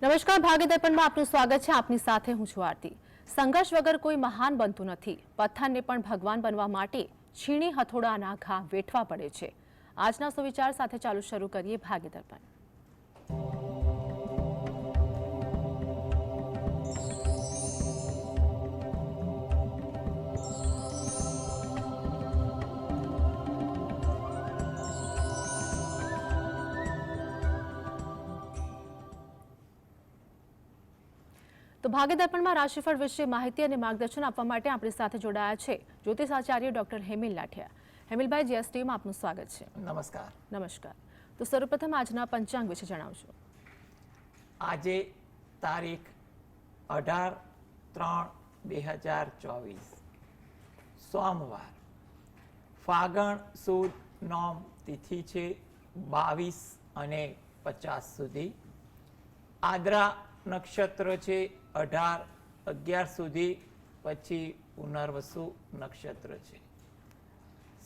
નમસ્કાર, ભાગ્ય દર્પણમાં આપનું સ્વાગત છે. આપની સાથે હું છું આરતી. સંઘર્ષ વગર કોઈ મહાન બનતું નથી. પથ્થરને પણ ભગવાન બનવા માટે છીણી હથોડાના ઘા વેઠવા પડે છે. આજના સુવિચાર સાથે ચાલુ શરૂ કરીએ ભાગ્ય દર્પણ. તો ભાગ્ય દર્પણમાં રાશિફળ વિશે માહિતી અને માર્ગદર્શન આપવા માટે આપણી સાથે જોડાયા છે જ્યોતિષ આચાર્ય ડોક્ટર હેમિલ લાઠિયા. હેમિલભાઈ, જીએસટીમાં આપનું સ્વાગત છે. નમસ્કાર. નમસ્કાર. તો સર્વપ્રથમ આજના પંચાંગ વિશે જણાવશો. આજે તારીખ 18/3/2024 સોમવાર, ફાગણ સુદ નોમ તિથિ છે 22 અને 50 સુધી. આદ્રા નક્ષત્ર છે 18-11 સુધી, પછી પુનર્વસુ નક્ષત્ર છે.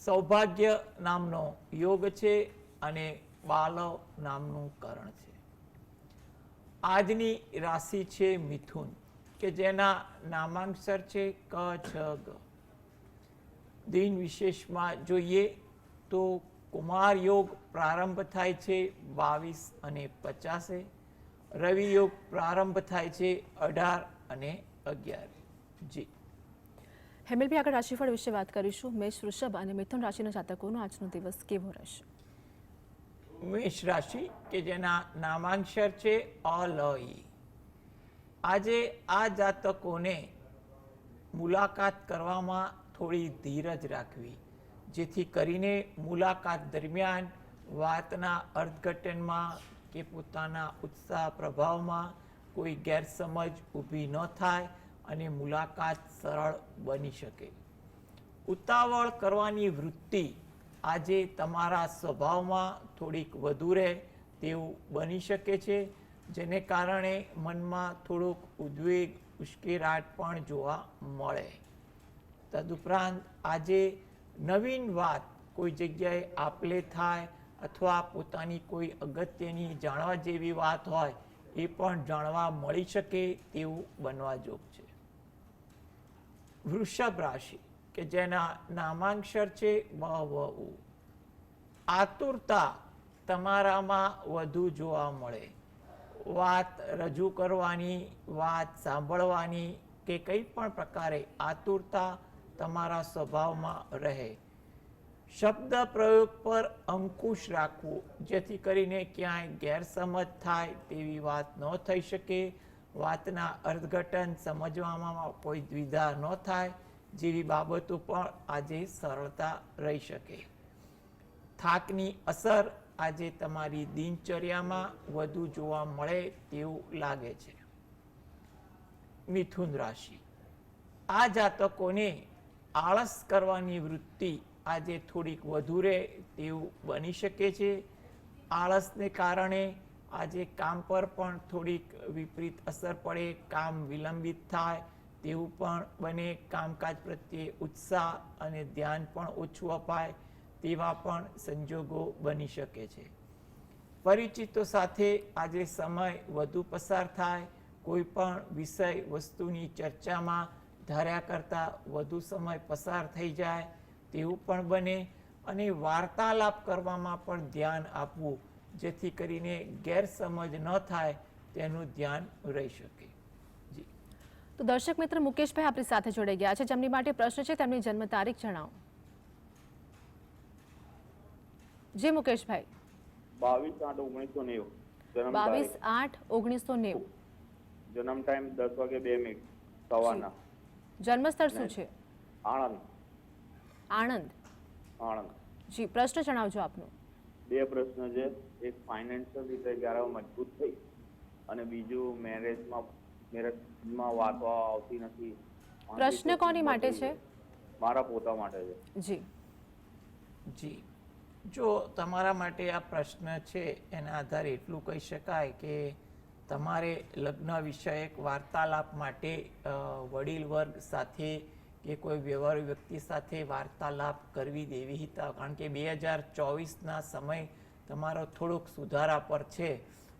સૌભાગ્ય નામનો યોગ છે અને બાલવ નામનું કરણ છે. આજની રાશિ છે મિથુન, કે જેના નામાંક્ષર છે ક છ ગ. દિન વિશેષમાં જોઈએ તો કુમાર યોગ પ્રારંભ થાય છે 22 અને 50. રવિ યોગ પ્રારંભ થાય છે 18 અને 11. જી હેમિલભાઈ, આગળ રાશિફળ વિશે વાત કરીશું. મેષ, વૃષભ અને મિથુન રાશિના જાતકોનો આજનો દિવસ કેવો રહેશે? મેષ રાશિ, કે જેના નામાંક્ષર છે અ લ ઈ. આજે આ જાતકોને મુલાકાત કરવામાં થોડી ધીરજ રાખવી, જેથી કરીને મુલાકાત દરમિયાન વાતના અર્થઘટનમાં કે પોતાના ઉત્સાહ પ્રભાવમાં કોઈ ગેરસમજ ઊભી ન થાય અને મુલાકાત સરળ બની શકે. ઉતાવળ કરવાની વૃત્તિ આજે તમારા સ્વભાવમાં થોડીક વધુ રહે તેવું બની શકે છે, જેને કારણે મનમાં થોડોક ઉદ્વેગ, ઉશ્કેરાટ પણ જોવા મળે. તદુપરાંત આજે નવીન વાત કોઈ જગ્યાએ આપલે થાય અથવા પોતાની કોઈ અગત્યની જાણવા જેવી વાત હોય એ પણ જાણવા મળી શકે તેવું બનવા જોગ છે. વૃષભ રાશિ, કે જેના નામાંક્ષર છે બ વ ઉ. આતુરતા તમારામાં વધુ જોવા મળે. વાત રજૂ કરવાની, વાત સાંભળવાની કે કંઈ પણ પ્રકારે આતુરતા તમારા સ્વભાવમાં રહે. શબ્દ પ્રયોગ પર અંકુશ રાખવું, જેથી કરીને ક્યાંય ગેરસમજ થાય તેવી વાત ન થઈ શકે. વાતના અર્થઘટન સમજવામાં કોઈ દ્વિધા ન થાય જેવી બાબતો પણ આજે સરળતા રહી શકે. થાકની અસર આજે તમારી દિનચર્યામાં વધુ જોવા મળે તેવું લાગે છે. મિથુન રાશિ, આ જાતકોને આળસ કરવાની વૃત્તિ આજે થોડીક વધુ રહે તેવું બની શકે છે. આળસને કારણે આજે કામ પર પણ થોડીક વિપરીત અસર પડે, કામ વિલંબિત થાય તેવું પણ બને. કામકાજ પ્રત્યે ઉત્સાહ અને ધ્યાન પણ ઓછું અપાય તેવા પણ સંજોગો બની શકે છે. પરિચિતો સાથે આજે સમય વધુ પસાર થાય. કોઈ પણ વિષય વસ્તુની ચર્ચામાં ધાર્યા કરતાં વધુ સમય પસાર થઈ જાય તેવું પણ બને. અને વાર્તાલાપ કરવામાં પણ ધ્યાન આપવું, જેથી કરીને ગેરસમજ ન થાય તેનું ધ્યાન રહી શકે. જી તો દર્શક મિત્ર મુકેશભાઈ આપણી સાથે જોડાઈ ગયા છે, જેમની માટે પ્રશ્ન છે. તેમની જન્મ તારીખ જણાવો. જી મુકેશભાઈ. 22/8/1990. 22/8/1990. જન્મ ટાઈમ 10:02 સવારના. જન્મસ્થળ શું છે? આણંદ. આણંદ. આણંદ. જી, પ્રશ્ન જણાવજો આપનો. બે પ્રશ્ન છે. એક ફાઇનાન્શિયલ રીતે જ્યારે મજબૂત થઈ, અને બીજું મેરેજમાં વાતો આવતી નથી. પ્રશ્ન કોની માટે છે? મારા પોતા માટે છે. જી જી જો તમારા માટે આ પ્રશ્ન છે એના આધારે એટલું કહી શકાય કે તમારે લગ્ન વિષયક વાર્તાલાપ માટે વડીલ વર્ગ સાથે કે કોઈ વ્યવહારુ વ્યક્તિ સાથે વાર્તાલાપ કરવી દેવી હતા. કારણ કે 2024ના સમય તમારો થોડોક સુધારા પર છે,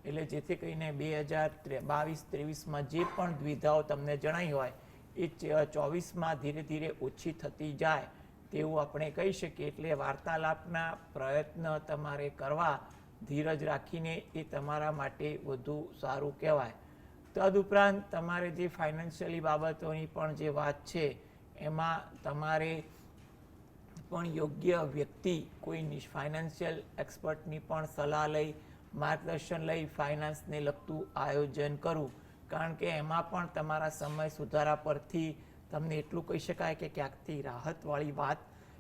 એટલે જેથી કરીને 2022-23માં જે પણ દ્વિધાઓ તમને જણાઈ હોય એ 24માં ધીરે ધીરે ઓછી થતી જાય તેવું આપણે કહી શકીએ. એટલે વાર્તાલાપના પ્રયત્ન તમારે કરવા ધીરજ રાખીને એ તમારા માટે વધુ સારું કહેવાય. તદુપરાંત તમારે જે ફાઇનાન્શિયલી બાબતોની પણ જે વાત છે એમાં તમારે પણ યોગ્ય વ્યક્તિ કોઈ ફાઇનાન્શિયલ એક્સપર્ટની પણ સલાહ લઈ માર્ગદર્શન લઈ ફાઇનાન્સને લગતું આયોજન કરવું. કારણ કે એમાં પણ તમારા સમય સુધારા પરથી તમને એટલું કહી શકાય કે ક્યાંકથી રાહતવાળી વાત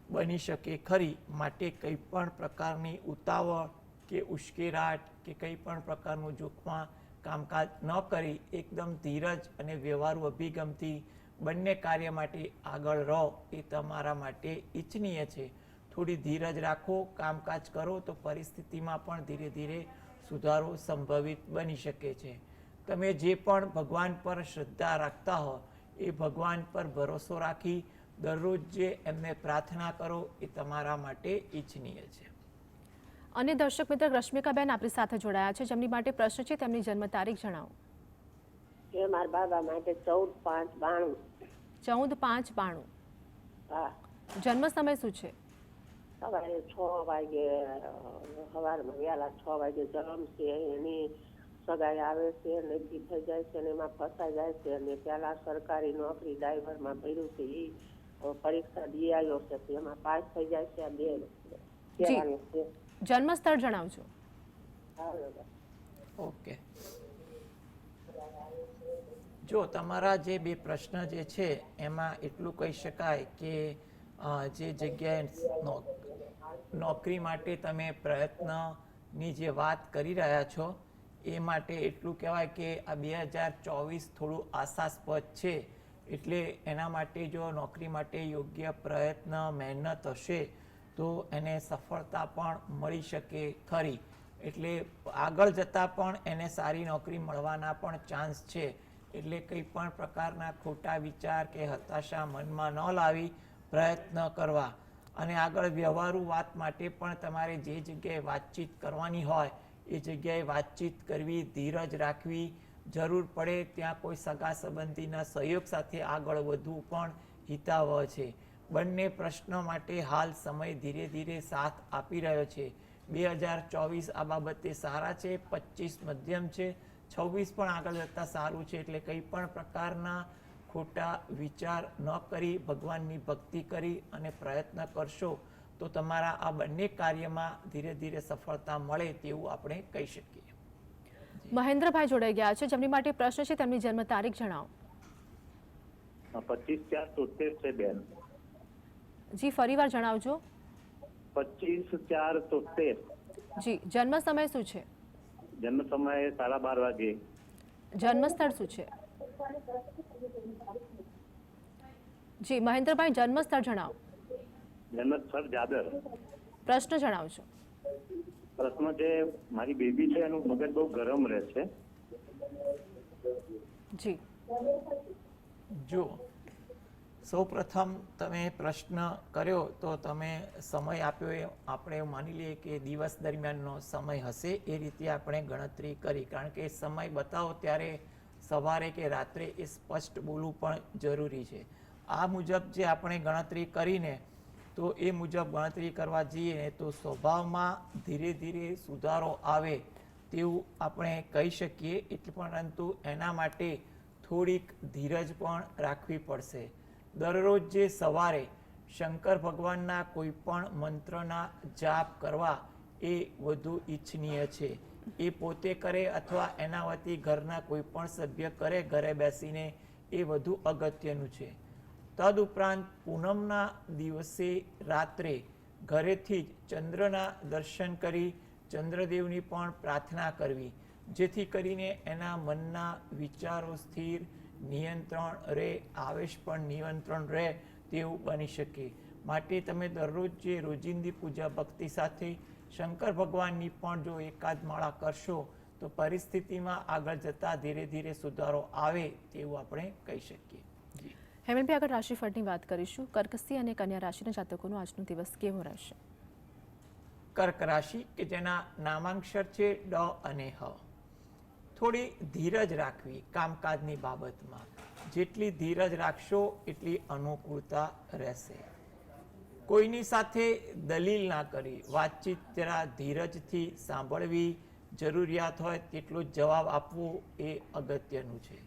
બની શકે ખરી. માટે કંઈ પણ પ્રકારની ઉતાવળ કે ઉશ્કેરાટ કે કંઈ પણ પ્રકારનું જોખમાં કામકાજ ન કરી એકદમ ધીરજ અને વ્યવહારુ અભિગમથી બંને કાર્ય માટે આગળ રહો એ તમારા માટે ઈચ્છનીય છે. થોડી ધીરજ રાખો, કામકાજ કરો તો પરિસ્થિતિમાં પણ ધીરે ધીરે સુધારો સંભવિત બની શકે છે. તમે જે પણ ભગવાન પર શ્રદ્ધા રાખતા હો એ ભગવાન પર ભરોસો રાખી દરરોજ જે એમને પ્રાર્થના કરો એ તમારા માટે ઈચ્છનીય છે. અને દર્શક મિત્ર રશ્મિકાબેન આપણી સાથે જોડાયા છે, જેમની માટે પ્રશ્ન છે. તેમની જન્મ તારીખ જણાવો. એ મારા બાબા માટે 14/5/92. 14/5/92. હા, જન્મ સમય શું છે? સવારે 6 વાગે, સવારમાં વહેલા 6 વાગે જન્મ છે. એની સગાઈ આવે છે, નક્કી થઈ જાય છે અને એમાં ફસાઈ જાય છે. અને પહેલા સરકારી નોકરી ડ્રાઈવરમાં ભર્યું છે, એ પરીક્ષા દી આવ્યો છે, એમાં પાસ થઈ જાય છે. બે કહેવાનું છે. જન્મ સ્થળ જણાવજો. ઓકે, જો તમારા જે બે પ્રશ્ન જે છે એમાં એટલું કહી શકાય કે જે જગ્યાએ નોકરી માટે તમે પ્રયત્નની જે વાત કરી રહ્યા છો એ માટે એટલું કહેવાય કે આ 2024 થોડું આશાસ્પદ છે. એટલે એના માટે જો નોકરી માટે યોગ્ય પ્રયત્ન મહેનત હશે તો એને સફળતા પણ મળી શકે ખરી. એટલે આગળ જતાં પણ એને સારી નોકરી મળવાના પણ ચાન્સ છે. એટલે કંઈ પણ પ્રકારના ખોટા વિચાર કે હતાશા મનમાં ન લાવી પ્રયત્ન કરવા. અને આગળ વ્યવહારુ વાત માટે પણ તમારે જે જગ્યાએ વાતચીત કરવાની હોય એ જગ્યાએ વાતચીત કરવી, ધીરજ રાખવી, જરૂર પડે ત્યાં કોઈ સગા સંબંધીના સહયોગ સાથે આગળ વધવું પણ હિતાવહ છે. બંને પ્રશ્નો માટે હાલ સમય ધીરે ધીરે સાથ આપી રહ્યો છે. 2024 આ બાબતે સારા છે, 25 મધ્યમ છે, 26 પણ આગળ જતાં સારું છે. એટલે કંઈ પણ પ્રકારના ખોટા વિચાર ન કરી ભગવાનની ભક્તિ કરી અને પ્રયત્ન કરશો તો તમારા આ બંને કાર્યમાં ધીરે ધીરે સફળતા મળે તેવું આપણે કહી શકીએ. મહેન્દ્રભાઈ જોડાઈ ગયા છે, જેમની માટે પ્રશ્ન છે. તેમની જન્મ તારીખ જણાવો. 25/4/73 છે બેન. જી, ફરીવાર જણાવજો. 25/4/73. જી, જન્મ સમય શું છે? જન્મ સમય 12:30 વાગે. જન્મ સ્થળ શું છે? જી મહેન્દ્રભાઈ, જન્મ સ્થળ જણાવો. જન્મ સ્થળ જાદર. પ્રશ્ન જણાવજો. પ્રશ્ન છે, મારી બેબી છે એનું મગજ બહુ ગરમ રહે છે. જી, જો સૌપ્રથમ તમે પ્રશ્ન કર્યો તો તમે સમય આપ્યો એ આપણે એવું માની લઈએ કે દિવસ દરમિયાનનો સમય હશે એ રીતે આપણે ગણતરી કરી. કારણ કે સમય બતાવો ત્યારે સવારે કે રાત્રે એ સ્પષ્ટ બોલવું પણ જરૂરી છે. આ મુજબ જે આપણે ગણતરી કરીને તો એ મુજબ ગણતરી કરવા જઈએ તો સ્વભાવમાં ધીરે ધીરે સુધારો આવે તેવું આપણે કહી શકીએ. એટલે પરંતુ એના માટે થોડીક ધીરજ પણ રાખવી પડશે. દરરોજ જે સવારે શંકર ભગવાનના કોઈ પણ મંત્રના જાપ કરવા એ વધુ ઈચ્છનીય છે. એ પોતે કરે અથવા એના વતી ઘરના કોઈ પણ સભ્ય કરે ઘરે બેસીને એ વધુ અગત્યનું છે. તદુપરાંત પૂનમના દિવસે રાત્રે ઘરેથી જ ચંદ્રના દર્શન કરી ચંદ્રદેવની પણ પ્રાર્થના કરવી, જેથી કરીને એના મનના વિચારો સ્થિર, નિયંત્રણ રહે, આવેશ પણ નિયંત્રણ રહે તેવું બની શકે. માટે તમે દરરોજ જે રોજિંદી પૂજા ભક્તિ સાથે શંકર ભગવાનની પણ જો એકાદ માળા કરશો તો પરિસ્થિતિમાં આગળ જતાં ધીરે ધીરે સુધારો આવે તેવું આપણે કહી શકીએ. હેમંતભાઈ, આગળ રાશિફળની વાત કરીશું. કર્કસિંહ અને કન્યા રાશિના જાતકોનો આજનો દિવસ કેવો રહેશે? કર્ક રાશિ કે જેના નામાંક્ષર છે ડ અને હ. થોડી ધીરજ રાખવી કામકાજની બાબતમાં. જેટલી ધીરજ રાખશો એટલી અનુકૂળતા રહેશે. કોઈની સાથે દલીલ ના કરી, વાતચીત જરા ધીરજથી સાંભળવી, જરૂરિયાત હોય તેટલો જવાબ આપવો એ અગત્યનું છે.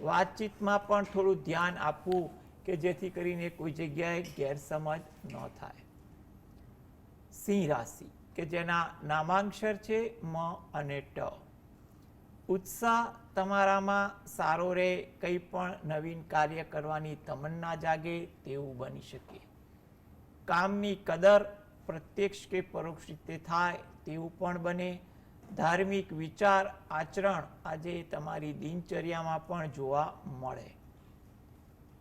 વાતચીતમાં પણ થોડું ધ્યાન આપવું કે જેથી કરીને કોઈ જગ્યાએ ગેરસમજ ન થાય. સિંહ રાશિ કે જેના નામાંક્ષર છે મ અને ટ. ઉત્સાહ તમારામાં સારો રહે, કંઈ પણ નવીન કાર્ય કરવાની તમન્ના જાગે તેવું બની શકે. કામની કદર પ્રત્યક્ષ કે પરોક્ષ રીતે થાય તેવું પણ બને. ધાર્મિક વિચાર આચરણ આજે તમારી દિનચર્યામાં પણ જોવા મળે.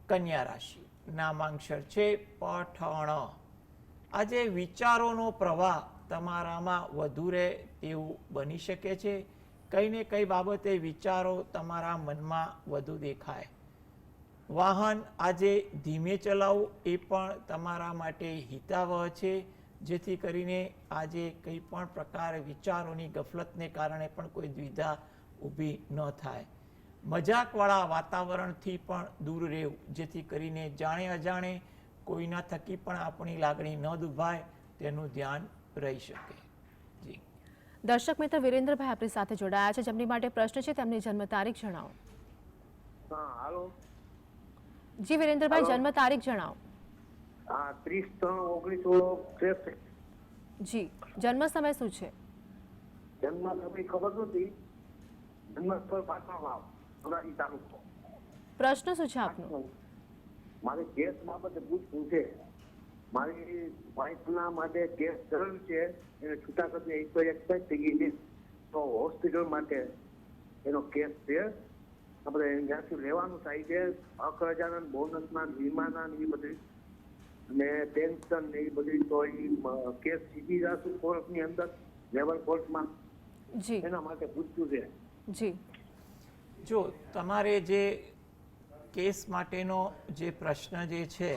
કન્યા રાશિ નામાંક્ષર છે પઠણ. આજે વિચારોનો પ્રવાહ તમારામાં વધુ રહે તેવું બની શકે છે. કંઈ ને કંઈ બાબતે વિચારો તમારા મનમાં વધુ દેખાય. વાહન આજે ધીમે ચલાવવું એ પણ તમારા માટે હિતાવહ છે, જેથી કરીને આજે કંઈ પણ પ્રકારે વિચારોની ગફલતને કારણે પણ કોઈ દ્વિધા ઊભી ન થાય. મજાકવાળા વાતાવરણથી પણ દૂર રહેવું, જેથી કરીને જાણે અજાણે કોઈના થકી પણ આપણી લાગણી ન દુભાય તેનું ધ્યાન રહી શકે. જી દર્શક મિત્ર વિરેન્દ્રભાઈ આપણી સાથે જોડાયા છે, જેમની માટે પ્રશ્ન છે. તેમની જન્મ તારીખ જણાવો. હા હાલો. જી વિરેન્દ્રભાઈ, જન્મ તારીખ જણાવો. હા 30/3/1963. જી, જન્મ સમય શું છે? જન્મ સમય ખબર નથી. જન્મ સ્થળ પાટણમાં, ધોરાજી તાલુકો. પ્રશ્ન શું છે આપનો? મારે કેસ બાબતે પૂછવું છે. મારી વાઇફના માટે કેસ જરૂર છે, એને છૂટા કરીને એક્સપાયર થઈ ગઈ છે, તો હોસ્પિટલ માટે એનો કેસ છે. આપણે ત્યાંથી લેવાનું થાય છે, અકરજાના બોનસના વીમાના એ બધી અને પેન્શન એ બધી. તો એ કેસ સીધી જશું કોર્ટની અંદર, લેવલ કોર્ટમાં. જી એના માટે પૂછવું છે. જી, જો તમારે જે કેસ માટેનો જે પ્રશ્ન જે છે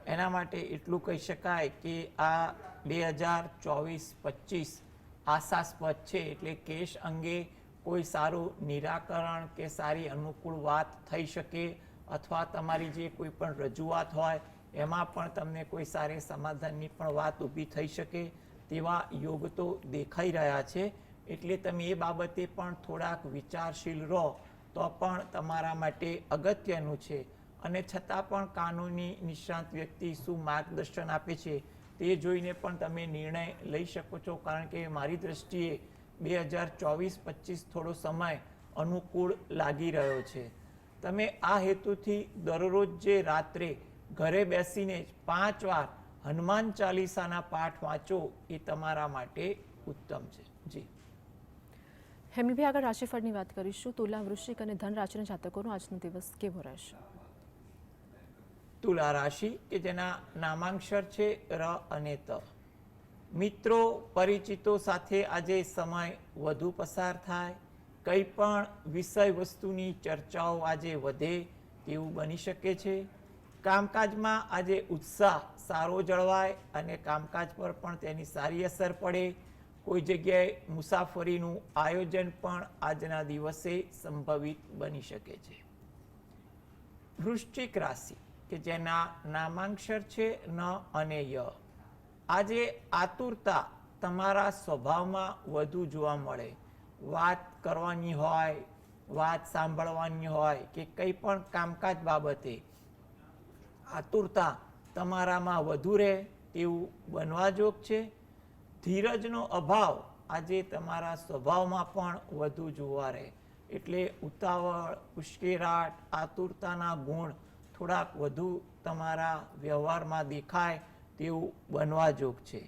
એના માટે એટલું કહી શકાય કે આ 2024-25 આશાસ્પદ છે. એટલે કેસ અંગે કોઈ સારું નિરાકરણ કે સારી અનુકૂળ વાત થઈ શકે, અથવા તમારી જે કોઈ પણ રજૂઆત હોય એમાં પણ તમને કોઈ સારી સમાધાનની પણ વાત ઊભી થઈ શકે તેવા યોગ તો દેખાઈ રહ્યા છે. એટલે તમે એ બાબતે પણ થોડાક વિચારશીલ રહો તો પણ તમારા માટે અગત્યનું છે. અને છતાં પણ કાનૂની નિષ્ણાત વ્યક્તિ શું માર્ગદર્શન આપે છે તે જોઈને પણ તમે નિર્ણય લઈ શકો છો. કારણ કે મારી દ્રષ્ટિએ 2024-25 થોડો સમય અનુકૂળ લાગી રહ્યો છે. તમે આ હેતુથી દરરોજ જે રાત્રે ઘરે બેસીને 5 વાર હનુમાન ચાલીસાના પાઠ વાંચો એ તમારા માટે ઉત્તમ છે. જી હેમલભાઈ, આગળ રાશિફળની વાત કરીશું. તુલા, વૃશ્ચિક અને ધન રાશિના જાતકોનો આજનો દિવસ કેવો રહેશે? તુલા રાશિ કે જેના નામાંક્ષર છે ર અને ત. મિત્રો પરિચિતો સાથે આજે સમય વધુ પસાર થાય. કંઈ પણ વિષય વસ્તુની ચર્ચાઓ આજે વધે તેવું બની શકે છે. કામકાજમાં આજે ઉત્સાહ સારો જળવાય અને કામકાજ પર પણ તેની સારી અસર પડે. કોઈ જગ્યાએ મુસાફરીનું આયોજન પણ આજના દિવસે સંભવિત બની શકે છે. વૃશ્ચિક રાશિ કે જેના નામાંક્ષર છે ન અને ય. આજે આતુરતા તમારા સ્વભાવમાં વધુ જોવા મળે. વાત કરવાની હોય, વાત સાંભળવાની હોય કે કંઈ પણ કામકાજ બાબતે આતુરતા તમારામાં વધુ રહે તેવું બનવા જોગ છે. ધીરજનો અભાવ આજે તમારા સ્વભાવમાં પણ વધુ જોવા રહે. એટલે ઉતાવળ, ઉશ્કેરાટ, આતુરતાના ગુણ થોડાક વધુ તમારા વ્યવહારમાં દેખાય તેવું બનવા જોગ છે.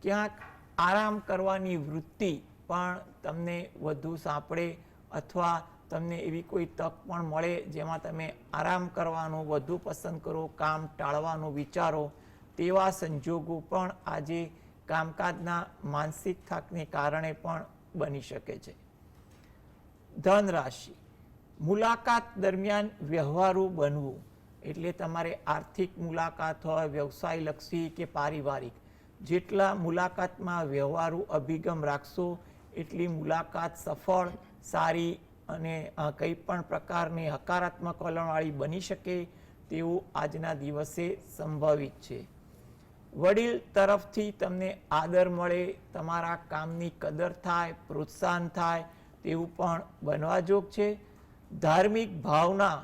ક્યાંક આરામ કરવાની વૃત્તિ પણ તમને વધુ સાંપડે, અથવા તમને એવી કોઈ તક પણ મળે જેમાં તમે આરામ કરવાનું વધુ પસંદ કરો, કામ ટાળવાનું વિચારો. તેવા સંજોગો પણ આજે કામકાજના માનસિક થાકને કારણે પણ બની શકે છે. ધન રાશિ મુલાકાત દરમિયાન વ્યવહારુ બનવું. એટલે તમારે આર્થિક મુલાકાત હોય, વ્યવસાયલક્ષી કે પારિવારિક, જેટલા મુલાકાતમાં વ્યવહારુ અભિગમ રાખશો એટલી મુલાકાત સફળ, સારી અને કંઈ પણ પ્રકારની હકારાત્મક વલણવાળી બની શકે તેવું આજના દિવસે સંભવિત છે. વડીલ તરફથી તમને આદર મળે, તમારા કામની કદર થાય, પ્રોત્સાહન થાય તેવું પણ બનવા જોગ છે. ધાર્મિક ભાવના,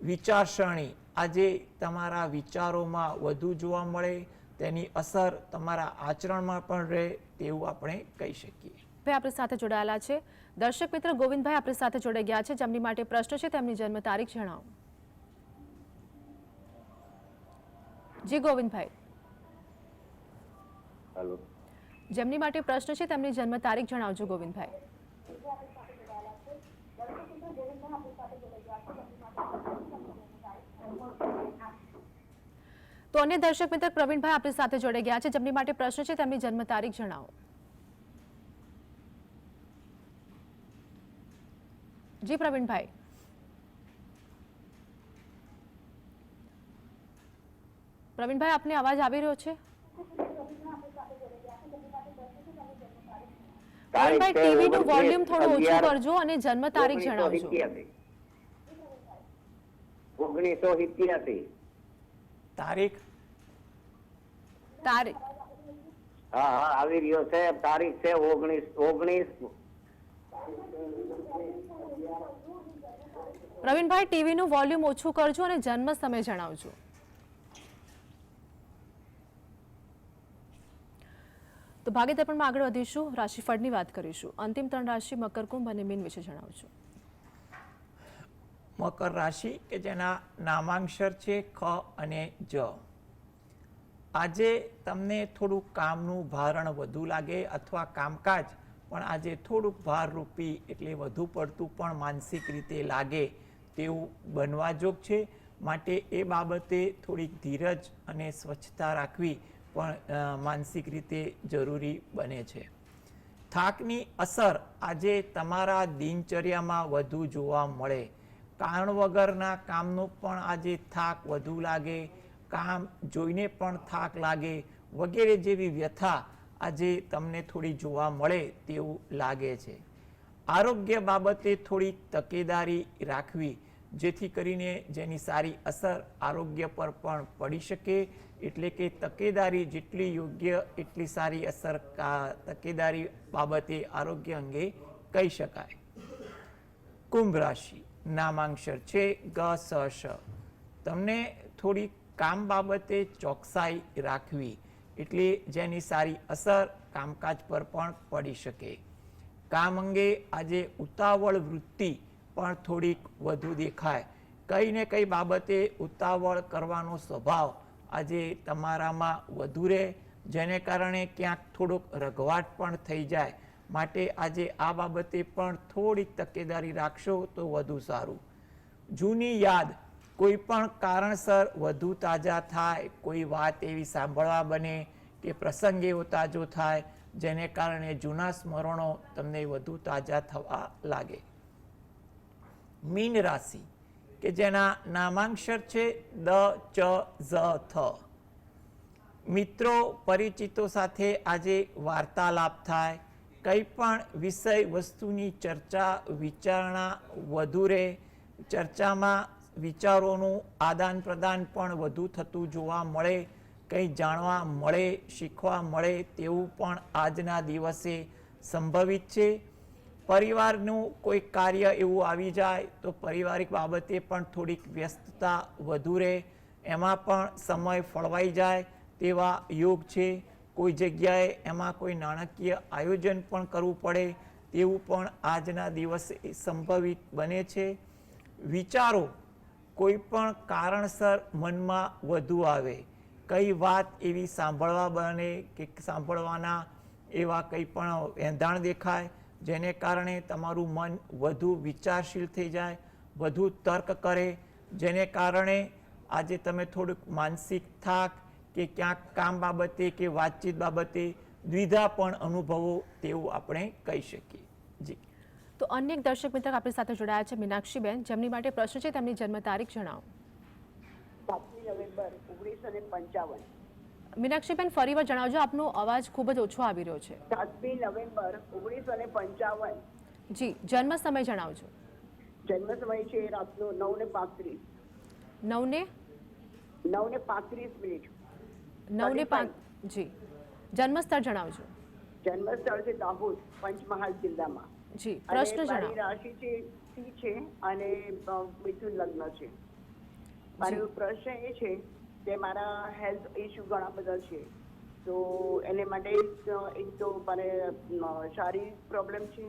વિચારસરણી આજે તમારા વિચારોમાં વધુ જોવા મળે, તેની અસર તમારા આચરણમાં પણ રહે તેવું આપણે કહી શકીએ. ભાઈ આપણી સાથે જોડાયેલા છે દર્શક મિત્ર ગોવિંદભાઈ આપણી સાથે જોડાઈ ગયા છે, જેમની માટે પ્રશ્ન છે તેમની જન્મ તારીખ જણાવો. જી ગોવિંદભાઈ. હેલો. જેમની માટે પ્રશ્ન છે તેમની જન્મ તારીખ જણાવજો ગોવિંદભાઈ. તો અન્ય દર્શક મિત્ર પ્રવીણભાઈ આપણી સાથે જોડાઈ ગયા છે, જેમની માટે પ્રશ્ન છે તેમની જન્મ તારીખ જણાવો. જી પ્રવીણભાઈ. પ્રવીણભાઈ આપને અવાજ આવી રહ્યો છે? પ્રવીણભાઈ ટીવી નું વોલ્યુમ થોડું ઓછું કરજો અને જન્મ તારીખ જણાવજો. 1987. તારીખ તારીખ હા હા આવી રહ્યો છે. તારીખ છે 19. પ્રવીણભાઈ ટીવી નું વોલ્યુમ ઓછું કરજો અને જન્મ સમય જણાવજો. તો ભાગ્યદર્પણમાં આગળ વધીશું, રાશિફળની વાત કરીશું. અંતિમ 3 રાશિ મકર, કુંભ અને મીન વિશે જણાવજો. મકર રાશિ કે જેના નામાંક્ષર છે ખ અને જ. આજે તમને થોડુંક કામનું ભારણ વધુ લાગે અથવા કામકાજ પણ આજે થોડુંક ભારરૂપી એટલે વધુ પડતું પણ માનસિક રીતે લાગે તેવું બનવા જોગ છે. માટે એ બાબતે થોડીક ધીરજ અને સ્વચ્છતા રાખવી પણ માનસિક રીતે જરૂરી બને છે. થાકની અસર આજે તમારા દિનચર્યામાં વધુ જોવા મળે. કારણ વગરના કામનો પણ આજે થાક વધુ લાગે, કામ જોઈને પણ થાક લાગે વગેરે જેવી વ્યથા આજે તમને થોડી જોવા મળે તેવું લાગે છે. આરોગ્ય બાબતે થોડી તકેદારી રાખવી, જેથી કરીને જેની સારી અસર આરોગ્ય પર પણ પડી શકે. એટલે કે તકેદારી જેટલી યોગ્ય એટલી સારી અસર તકેદારી બાબતે આરોગ્ય અંગે કહી શકાય. કુંભ રાશિ નામાંક્ષર છે ગ સ શ. તમને થોડી કામ બાબતે ચોકસાઈ રાખવી, એટલે જેની સારી અસર કામકાજ પર પણ પડી શકે. કામ અંગે આજે ઉતાવળ વૃત્તિ પણ થોડીક વધુ દેખાય. કઈ ને કઈ બાબતે ઉતાવળ કરવાનો સ્વભાવ આજે તમારામાં વધુ રહે, જેને કારણે ક્યાંક થોડોક રઘવાટ પણ થઈ જાય. માટે આજે આ બાબતે પણ થોડીક તકેદારી રાખશો તો વધુ સારું. જૂની યાદ કોઈ પણ કારણસર વધુ તાજા થાય, કોઈ વાત એવી સાંભળવા બને કે પ્રસંગ એવો તાજો થાય જેને કારણે જૂના સ્મરણો તમને વધુ તાજા થવા લાગે. મીન રાશિ કે જેના નામાંક્ષર છે દ ચ ઝ થ. મિત્રો પરિચિતો સાથે આજે વાર્તાલાપ થાય. કંઈ પણ વિષય વસ્તુની ચર્ચા વિચારણા વધુ રહે. ચર્ચામાં વિચારોનું આદાન પ્રદાન પણ વધુ થતું જોવા મળે. કંઈ જાણવા મળે, શીખવા મળે તેવું પણ આજના દિવસે સંભવિત છે. પરિવારનું કોઈ કાર્ય એવું આવી જાય તો પારિવારિક બાબતે પણ થોડીક વ્યસ્તતા વધુ રહે, એમાં પણ સમય ફળવાઈ જાય તેવા યોગ છે. કોઈ જગ્યાએ એમાં કોઈ નાણાકીય આયોજન પણ કરવું પડે તેવું પણ આજના દિવસે સંભવિત બને છે. વિચારો કોઈ પણ કારણસર મનમાં વધુ આવે. કઈ વાત એવી સાંભળવા બને કે સાંભળવાના એવા કંઈ પણ એંધાણ દેખાય જેને કારણે તમારું મન વધુ વિચારશીલ થઈ જાય, વધુ તર્ક કરે, જેને કારણે આજે તમે થોડુંક માનસિક થાક કે ક્યાંક કામ બાબતે કે વાતચીત બાબતે દ્વિધા પણ અનુભવો તેવું આપણે કહી શકીએ. જી. તો અન્ય એક દર્શક મિત્ર આપણી સાથે જોડાયા છે મીનાક્ષીબેન, જેમની માટે પ્રશ્ન છે તેમની જન્મ તારીખ જણાવો. 7મી નવેમ્બર 1955. મીનાક્ષીબેન ફરીવાર જણાવજો, આપનો અવાજ ખૂબ જ ઓછો આવી રહ્યો છે. 7મી નવેમ્બર 1955. જી, જન્મ સમય જણાવજો. જન્મ સમય છે રાતનો 9:35. 9:35. 9:05. જી, જન્મ સ્થળ જણાવજો. જન્મ સ્થળ છે દાહોદ, પંચમહાલ જિલ્લામાં. જી, અને પ્રશ્ન મારી જણાવો. રાશિ છે સિંહ છે અને મિથુન લગ્ન છે. મારો પ્રશ્ન એ છે કે મારા હેલ્થ ઇસ્યુ ઘણા બધા છે, તો એને માટે એક તો મને શારીરિક પ્રોબ્લેમ છે,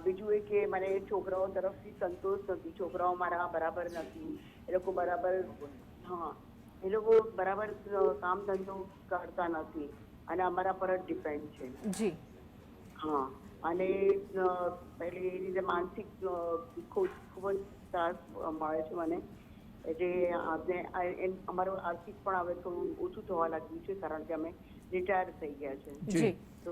બીજું એ કે મને છોકરાઓ તરફથી સંતોષ નથી. છોકરાઓ મારા બરાબર નથી, એ લોકો બરાબર કામ ધંધો કરતા નથી અને અમારા પર જ ડિપેન્ડ છે. જી, હા, અને પેલી એ રીતે માનસિક ખૂબ જ ત્રાસ મળે છે મને. એટલે અમારું આર્થિક પણ હવે થોડું ઓછું થવા લાગ્યું છે, કારણ કે અમે રિટાયર થઈ ગયા છે. જી. તો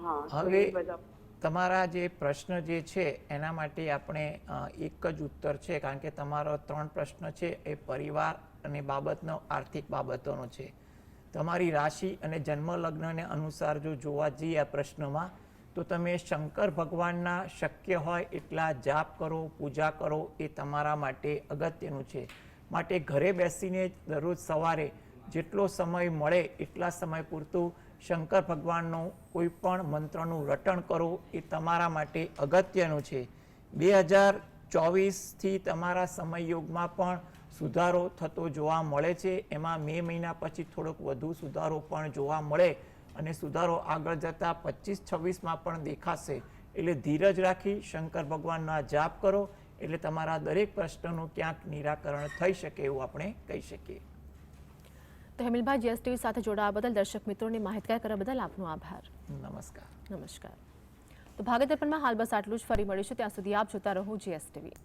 હા, હવે એ બધા તમારા જે પ્રશ્ન જે છે એના માટે આપણે એક જ ઉત્તર છે, કારણ કે તમારો 3 પ્રશ્ન છે એ પરિવાર અને બાબતનો આર્થિક બાબતોનો છે. તમારી રાશિ અને જન્મ લગ્નને અનુસાર જો જોવા જઈએ આ પ્રશ્નમાં, તો તમે શંકર ભગવાનના શક્ય હોય એટલા જાપ કરો, પૂજા કરો, એ તમારા માટે અગત્યનું છે. માટે ઘરે બેસીને દરરોજ સવારે જેટલો સમય મળે એટલા સમય પૂરતું શંકર ભગવાનનું કોઈ પણ મંત્રનું રટણ કરો, એ તમારા માટે અગત્યનું છે. 2024થી તમારા સમયયોગમાં પણ સુધારો થતો જોવા મળે છે. એમાં મે મહિના પછી થોડોક વધુ સુધારો પણ જોવા મળે અને સુધારો આગળ જતા 25-26માં પણ દેખાશે. એટલે ધીરજ રાખી શંકર ભગવાનના જાપ કરો, એટલે તમારા દરેક પ્રશ્નનું ક્યાંક નિરાકરણ થઈ શકે એવું આપણે કહી શકીએ. તો હેમિલભાઈ, જીએસટીવી સાથે જોડાવા બદલ દર્શક મિત્રોને માહિતગાર કરવા બદલ આપનો આભાર. નમસ્કાર. નમસ્કાર. તો ભાગેદર્પણમાં હાલ બસ આટલું જ. ફરી મળીશું, ત્યાં સુધી આપ જોતા રહો જીએસટીવી.